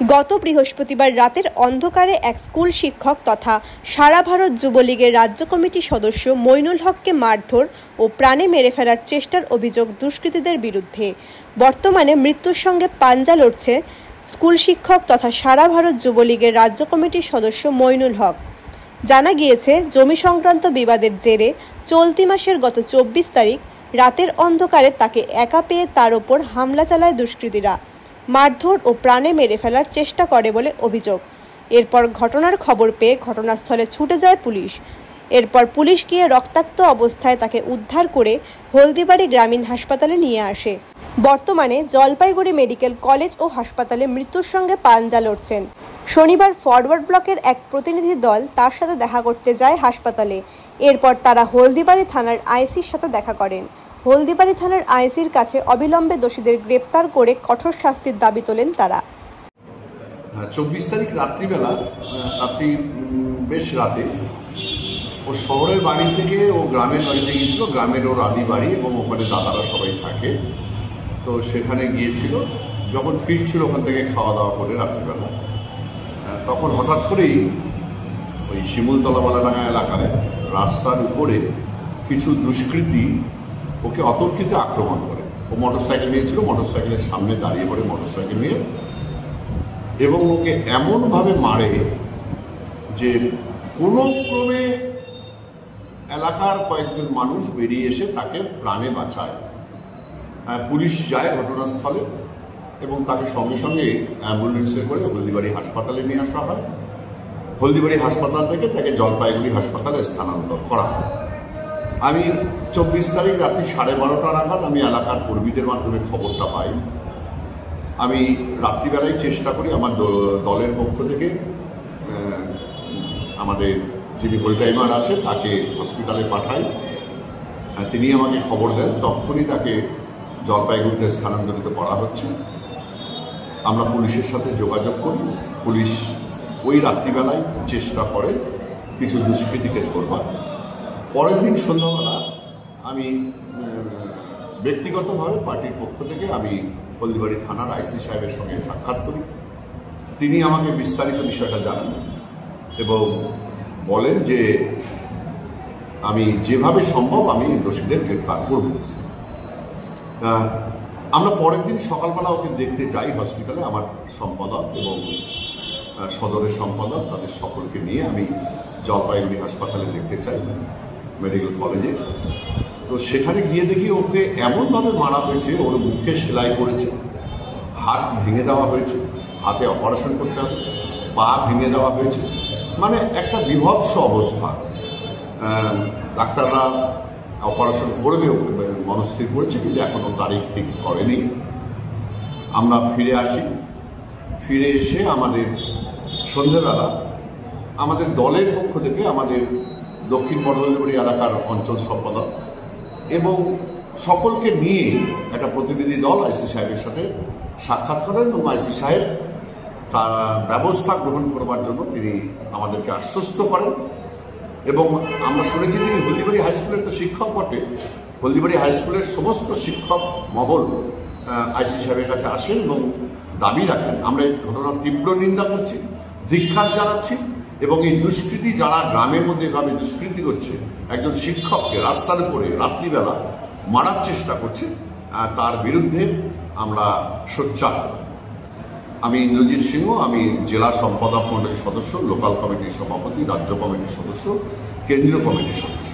গত বৃহস্পতিবার রাতের অন্ধকারে এক স্কুল শিক্ষক তথা সারা ভারত যুবলীগের রাজ্য কমিটির সদস্য মইনুল হককে মারধর ও প্রাণে মেরে ফেলার চেষ্টার অভিযোগ দুষ্কৃতীদের বিরুদ্ধে। বর্তমানে মৃত্যুর সঙ্গে পাঞ্জা লড়ছে স্কুল শিক্ষক তথা সারা ভারত যুবলীগের রাজ্য কমিটির সদস্য মইনুল হক। জানা গিয়েছে, জমি সংক্রান্ত বিবাদের জেরে চলতি মাসের গত 24 তারিখ রাতের অন্ধকারে তাকে একা পেয়ে তার ওপর হামলা চালায় দুষ্কৃতীরা। মারধর ও প্রাণে মেরে ফেলার চেষ্টা করে বলে অভিযোগ। এরপর ঘটনার খবর পেয়ে ঘটনাস্থলে ছুটে যায় পুলিশ। এরপর পুলিশ গিয়ে রক্তাক্ত অবস্থায় তাকে উদ্ধার করে হলদিবাড়ি গ্রামীণ হাসপাতালে নিয়ে আসে। বর্তমানে জলপাইগুড়ি মেডিকেল কলেজ ও হাসপাতালে মৃত্যুর সঙ্গে পাঞ্জা লড়ছেন। শনিবার ফরওয়ার্ড ব্লকের এক প্রতিনিধি দল তার সাথে দেখা করতে যায় হাসপাতালে। এরপর তারা হলদিবাড়ি থানার আইসির সাথে দেখা করেন। হলদিবাড়ি থানার আইসির কাছে অবিলম্বে দোষীদের গ্রেপ্তার করে কঠোর শাস্তির দাবি তোলেন তারা। 24 তারিখ রাত্রিবেলা বেশ রাতে ও শহরের বাড়ি থেকে ও গ্রামের বাড়িতে গিয়েছিল। গ্রামের ওর আদি বাড়ি এবং ওখানে দাদারা সবাই থাকে, তো সেখানে গিয়েছিল। যখন ফিরছিল ওখান থেকে খাওয়া দাওয়া করে রাত্রিবেলা, তখন হঠাৎ করেই ওই শিমুলতলা বালাডাঙ্গা এলাকায় রাস্তার উপরে কিছু দুষ্কৃতী ওকে অতর্কিত আক্রমণ করে। ও মোটরসাইকেল নিয়েছিল, মোটরসাইকেলের সামনে দাঁড়িয়ে পড়ে মোটরসাইকেল নিয়ে, এবং ওকে এমনভাবে মারে যে কোনো ক্রমে এলাকার কয়েকজন মানুষ বেরিয়ে এসে তাকে প্রাণে বাঁচায়। পুলিশ যায় ঘটনাস্থলে এবং তাকে সঙ্গে সঙ্গে অ্যাম্বুলেন্সে করে হলদিবাড়ি হাসপাতালে নিয়ে আসা হয়। হলদিবাড়ি হাসপাতাল থেকে তাকে জলপাইগুড়ি হাসপাতালে স্থানান্তর করা হয়। আমি 24 তারিখ রাত্রি 12:30 নাগাদ আমি এলাকার কর্মীদের মাধ্যমে খবরটা পাই। আমি রাত্রিবেলায় চেষ্টা করি আমার দলের পক্ষ থেকে আমাদের যিনি হোল টাইমার আছে তাকে হসপিটালে পাঠাই। তিনি আমাকে খবর দেন, তখনই তাকে জলপাইগুড়িতে স্থানান্তরিত করা হচ্ছে। আমরা পুলিশের সাথে যোগাযোগ করি। পুলিশ ওই রাত্রিবেলায় চেষ্টা করে কিছু দুষ্কৃতীকে ধরবার। পরের দিন সন্ধ্যাবেলা আমি ব্যক্তিগতভাবে পার্টির পক্ষ থেকে আমি হলদিবাড়ি থানার আইসি সাহেবের সঙ্গে সাক্ষাৎ করি। তিনি আমাকে বিস্তারিত বিষয়টা জানান এবং বলেন যে আমি যেভাবে সম্ভব আমি দোষীদের গ্রেপ্তার করব। আমরা পরের দিন সকালবেলা ওকে দেখতে যাই হসপিটালে। আমার সম্পাদক এবং সদরের সম্পাদক তাদের সকলকে নিয়ে আমি জলপাইগুড়ি হাসপাতালে দেখতে চাই, মেডিকেল কলেজে। তো সেখানে গিয়ে দেখি ওকে এমনভাবে মারা হয়েছে, ওর মুখে সেলাই করেছে, হাত ভেঙে দেওয়া হয়েছে, হাতে অপারেশন করতে হবে, পা ভেঙে দেওয়া হয়েছে, মানে একটা বিভৎস অবস্থা। ডাক্তাররা অপারেশন করবেও মনস্থির করেছে, কিন্তু এখনও তারিখ ঠিক করেনি। আমরা ফিরে আসি। ফিরে এসে আমাদের সন্ধ্যেবেলা আমাদের দলের পক্ষ থেকে আমাদের দক্ষিণ হলদিবাড়ি এলাকার অঞ্চল সম্পাদক এবং সকলকে নিয়ে একটা প্রতিনিধি দল আইসি সাহেবের সাথে সাক্ষাৎ করেন এবং আইসি সাহেব তার ব্যবস্থা গ্রহণ করবার জন্য তিনি আমাদেরকে আশ্বস্ত করেন। এবং আমরা শুনেছি তিনি হলদিবাড়ি হাই স্কুলের তো শিক্ষক বটে। হলদিবাড়ি হাই স্কুলের সমস্ত শিক্ষক মহল আইসি সাহেবের কাছে আসেন এবং দাবি রাখেন। আমরা এই ঘটনার তীব্র নিন্দা করছি, ধিক্কার জানাচ্ছি এবং এই দুষ্কৃতী যারা গ্রামের মধ্যে এভাবে দুষ্কৃতী করছে, একজন শিক্ষককে রাস্তার উপরে রাত্রিবেলা মারার চেষ্টা করছে, তার বিরুদ্ধে আমরা সোচ্চার। আমি ইন্দ্রজিৎ সিংহ, আমি জেলা সম্পাদক মণ্ডলীর সদস্য, লোকাল কমিটির সভাপতি, রাজ্য কমিটির সদস্য, কেন্দ্রীয় কমিটির সদস্য।